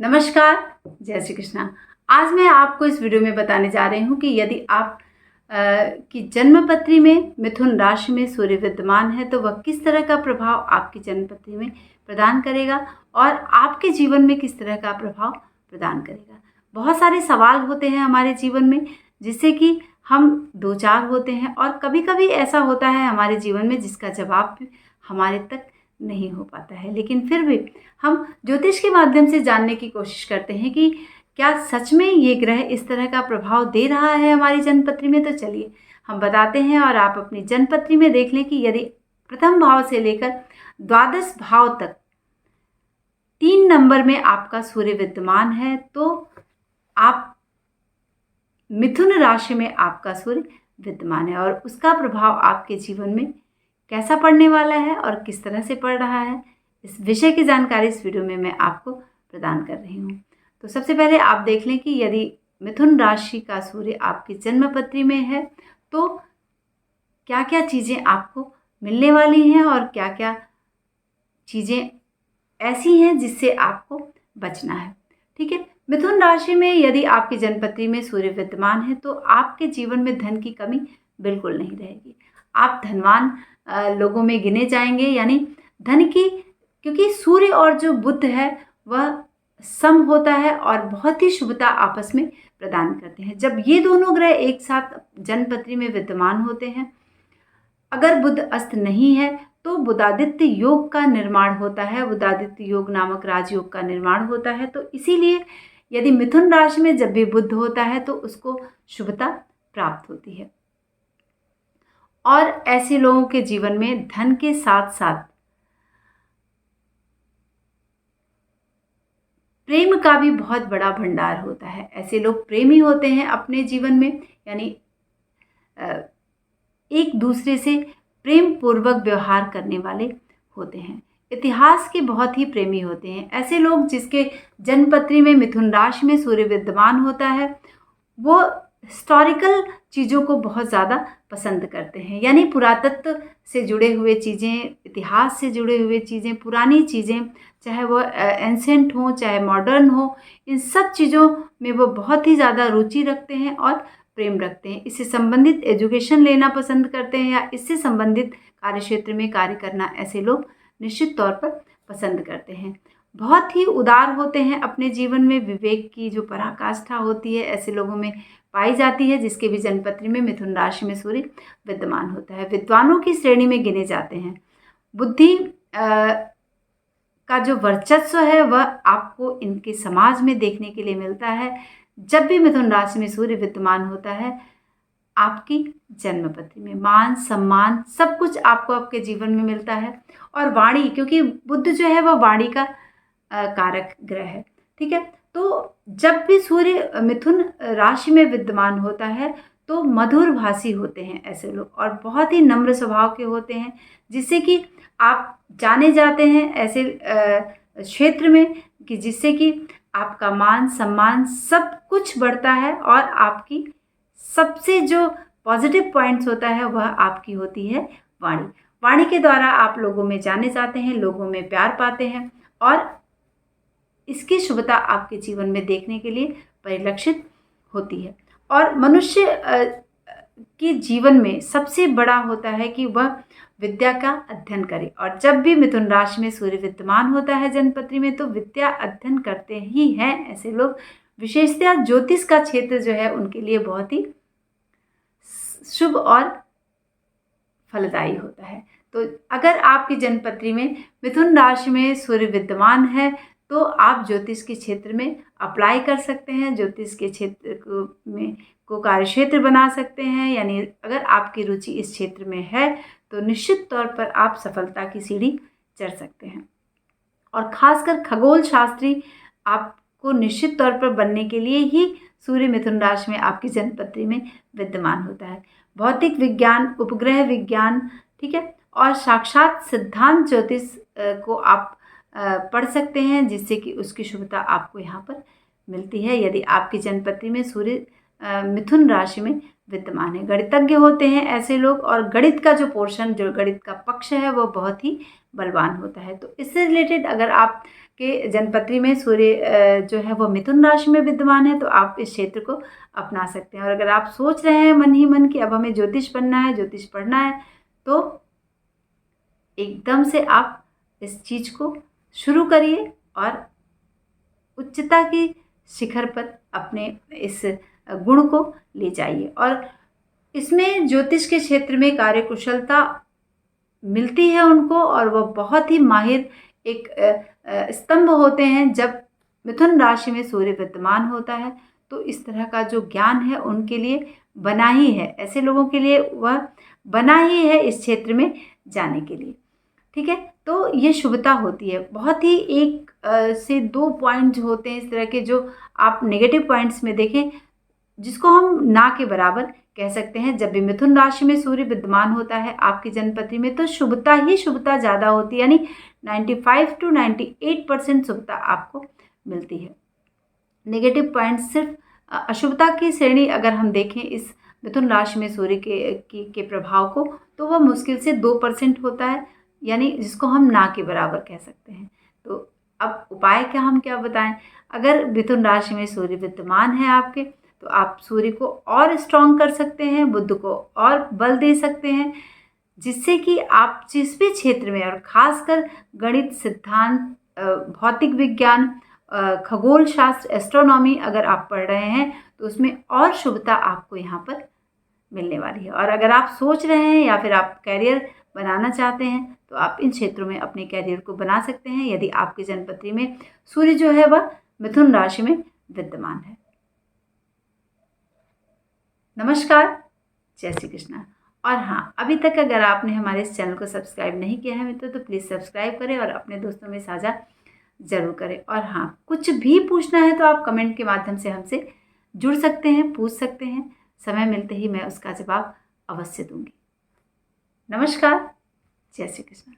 नमस्कार, जय श्री कृष्णा। आज मैं आपको इस वीडियो में बताने जा रही हूँ कि यदि आप की जन्म पत्री में मिथुन राशि में सूर्य विद्यमान है तो वह किस तरह का प्रभाव आपकी जन्म पत्री में प्रदान करेगा और आपके जीवन में किस तरह का प्रभाव प्रदान करेगा। बहुत सारे सवाल होते हैं हमारे जीवन में जिससे कि हम दो चार होते हैं और कभी कभी ऐसा होता है हमारे जीवन में जिसका जवाब भी हमारे तक नहीं हो पाता है, लेकिन फिर भी हम ज्योतिष के माध्यम से जानने की कोशिश करते हैं कि क्या सच में ये ग्रह इस तरह का प्रभाव दे रहा है हमारी जन्मपत्री में। तो चलिए हम बताते हैं और आप अपनी जन्मपत्री में देख लें कि यदि प्रथम भाव से लेकर द्वादश भाव तक 3 नंबर में आपका सूर्य विद्यमान है तो आप मिथुन राशि में आपका सूर्य विद्यमान है और उसका प्रभाव आपके जीवन में कैसा पड़ने वाला है और किस तरह से पड़ रहा है, इस विषय की जानकारी इस वीडियो में मैं आपको प्रदान कर रही हूँ। तो सबसे पहले आप देख लें कि यदि मिथुन राशि का सूर्य आपकी जन्म पत्री में है तो क्या क्या चीज़ें आपको मिलने वाली हैं और क्या क्या चीज़ें ऐसी हैं जिससे आपको बचना है। ठीक है, मिथुन राशि में यदि आपकी जन्मपत्री में सूर्य विद्यमान है तो आपके जीवन में धन की कमी बिल्कुल नहीं रहेगी। आप धनवान लोगों में गिने जाएंगे, यानी धन की, क्योंकि सूर्य और जो बुध है वह सम होता है और बहुत ही शुभता आपस में प्रदान करते हैं। जब ये दोनों ग्रह एक साथ जन्मपत्री में विद्यमान होते हैं, अगर बुध अस्त नहीं है तो बुधादित्य योग का निर्माण होता है, बुधादित्य योग नामक राजयोग का निर्माण होता है। तो इसीलिए यदि मिथुन राशि में जब भी बुध होता है तो उसको शुभता प्राप्त होती है और ऐसे लोगों के जीवन में धन के साथ साथ प्रेम का भी बहुत बड़ा भंडार होता है। ऐसे लोग प्रेमी होते हैं अपने जीवन में, यानी एक दूसरे से प्रेम पूर्वक व्यवहार करने वाले होते हैं। इतिहास के बहुत ही प्रेमी होते हैं ऐसे लोग जिसके जन्मपत्री में मिथुन राशि में सूर्य विद्यमान होता है। वो हिस्टोरिकल चीज़ों को बहुत ज़्यादा पसंद करते हैं, यानी पुरातत्व से जुड़े हुए चीज़ें, इतिहास से जुड़े हुए चीज़ें, पुरानी चीज़ें, चाहे वो एंसेंट हो चाहे मॉडर्न हो, इन सब चीज़ों में वो बहुत ही ज़्यादा रुचि रखते हैं और प्रेम रखते हैं। इससे संबंधित एजुकेशन लेना पसंद करते हैं या इससे संबंधित कार्य क्षेत्र में कार्य करना ऐसे लोग निश्चित तौर पर पसंद करते हैं। बहुत ही उदार होते हैं अपने जीवन में, विवेक की जो पराकाष्ठा होती है ऐसे लोगों में पाई जाती है जिसके भी जन्मपत्री में मिथुन राशि में सूर्य विद्यमान होता है। विद्वानों की श्रेणी में गिने जाते हैं। बुद्धि का जो वर्चस्व है वह आपको इनके समाज में देखने के लिए मिलता है। जब भी मिथुन राशि में सूर्य विद्यमान होता है आपकी जन्मपत्री में मान सम्मान सब कुछ आपको आपके जीवन में मिलता है। और वाणी, क्योंकि बुध जो है वह वाणी का कारक ग्रह है। ठीक है, तो जब भी सूर्य मिथुन राशि में विद्यमान होता है तो मधुर भाषी होते हैं ऐसे लोग और बहुत ही नम्र स्वभाव के होते हैं, जिससे कि आप जाने जाते हैं ऐसे क्षेत्र में कि जिससे कि आपका मान सम्मान सब कुछ बढ़ता है और आपकी सबसे जो पॉजिटिव पॉइंट्स होता है वह आपकी होती है वाणी। वाणी के द्वारा आप लोगों में जाने जाते हैं, लोगों में प्यार पाते हैं और इसकी शुभता आपके जीवन में देखने के लिए परिलक्षित होती है। और मनुष्य के जीवन में सबसे बड़ा होता है कि वह विद्या का अध्ययन करे और जब भी मिथुन राशि में सूर्य विद्यमान होता है जन्मपत्री में तो विद्या अध्ययन करते ही हैं ऐसे लोग। विशेषतः ज्योतिष का क्षेत्र जो है उनके लिए बहुत ही शुभ और फलदायी होता है। तो अगर आपकी जन्मपत्री में मिथुन राशि में सूर्य विद्यमान है तो आप ज्योतिष के क्षेत्र में अप्लाई कर सकते हैं, ज्योतिष के क्षेत्र को कार्य क्षेत्र बना सकते हैं। यानी अगर आपकी रुचि इस क्षेत्र में है तो निश्चित तौर पर आप सफलता की सीढ़ी चढ़ सकते हैं। और खासकर खगोल शास्त्री आपको निश्चित तौर पर बनने के लिए ही सूर्य मिथुन राशि में आपकी जन्मपत्री में विद्यमान होता है। भौतिक विज्ञान, उपग्रह विज्ञान, ठीक है, और साक्षात सिद्धांत ज्योतिष को आप पढ़ सकते हैं जिससे कि उसकी शुभता आपको यहाँ पर मिलती है यदि आपकी जन्मपत्री में सूर्य मिथुन राशि में विद्यमान है। गणितज्ञ होते हैं ऐसे लोग और गणित का जो पोर्शन, जो गणित का पक्ष है वो बहुत ही बलवान होता है। तो इससे रिलेटेड अगर आपके के जन्मपत्री में सूर्य जो है वो मिथुन राशि में विद्यमान है, तो आप इस क्षेत्र को अपना सकते हैं। और अगर आप सोच रहे हैं मन ही मन कि अब हमें ज्योतिष बनना है, ज्योतिष पढ़ना है, तो एकदम से आप इस चीज़ को शुरू करिए और उच्चता की शिखर पर अपने इस गुण को ले जाइए। और इसमें ज्योतिष के क्षेत्र में कार्यकुशलता मिलती है उनको, और वो बहुत ही माहिर एक स्तंभ होते हैं। जब मिथुन राशि में सूर्य विद्यमान होता है तो इस तरह का जो ज्ञान है उनके लिए बना ही है, ऐसे लोगों के लिए वह बना ही है इस क्षेत्र में जाने के लिए। ठीक है, तो ये शुभता होती है। बहुत ही एक से दो पॉइंट जो होते हैं इस तरह के, जो आप नेगेटिव पॉइंट्स में देखें, जिसको हम ना के बराबर कह सकते हैं। जब भी मिथुन राशि में सूर्य विद्यमान होता है आपकी जन्मपत्री में, तो शुभता ही शुभता ज़्यादा होती है, यानी 95 to 98% शुभता आपको मिलती है। नेगेटिव पॉइंट सिर्फ अशुभता की श्रेणी अगर हम देखें इस मिथुन राशि में सूर्य के प्रभाव को, तो वह मुश्किल से 2% होता है, यानी जिसको हम ना के बराबर कह सकते हैं। तो अब उपाय क्या, हम क्या बताएं। अगर मिथुन राशि में सूर्य विद्यमान है आपके, तो आप सूर्य को और स्ट्रॉन्ग कर सकते हैं, बुध को और बल दे सकते हैं, जिससे कि आप जिस भी क्षेत्र में, और खासकर गणित, सिद्धांत, भौतिक विज्ञान, खगोल शास्त्र, एस्ट्रोनॉमी अगर आप पढ़ रहे हैं, तो उसमें और शुभता आपको यहाँ पर मिलने वाली है। और अगर आप सोच रहे हैं या फिर आप कैरियर बनाना चाहते हैं, तो आप इन क्षेत्रों में अपने कैरियर को बना सकते हैं, यदि आपकी जन्मपत्री में सूर्य जो है वह मिथुन राशि में विद्यमान है। नमस्कार, जय श्री कृष्णा। और हाँ, अभी तक अगर आपने हमारे इस चैनल को सब्सक्राइब नहीं किया है मित्रों, तो प्लीज़ सब्सक्राइब करें और अपने दोस्तों में साझा ज़रूर करें। और हाँ, कुछ भी पूछना है तो आप कमेंट के माध्यम से हमसे जुड़ सकते हैं, पूछ सकते हैं। समय मिलते ही मैं उसका जवाब अवश्य दूंगी। नमस्कार, जय श्री कृष्ण।